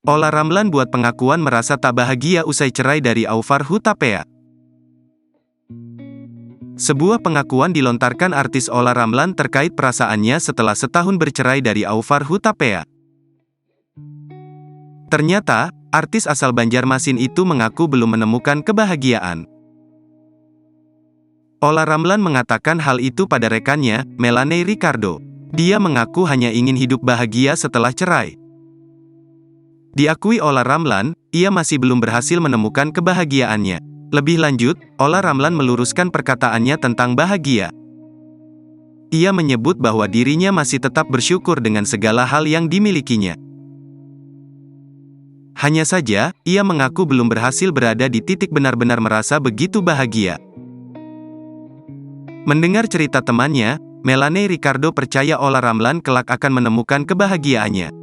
Ola Ramlan buat pengakuan merasa tak bahagia usai cerai dari Aufar Hutapea. Sebuah pengakuan dilontarkan artis Ola Ramlan terkait perasaannya setelah setahun bercerai dari Aufar Hutapea. Ternyata, artis asal Banjarmasin itu mengaku belum menemukan kebahagiaan. Ola Ramlan mengatakan hal itu pada rekannya, Melanie Ricardo. Dia mengaku hanya ingin hidup bahagia setelah cerai. Diakui Ola Ramlan, ia masih belum berhasil menemukan kebahagiaannya. Lebih lanjut, Ola Ramlan meluruskan perkataannya tentang bahagia. Ia menyebut bahwa dirinya masih tetap bersyukur dengan segala hal yang dimilikinya. Hanya saja, ia mengaku belum berhasil berada di titik benar-benar merasa begitu bahagia. Mendengar cerita temannya, Melanie Ricardo percaya Ola Ramlan kelak akan menemukan kebahagiaannya.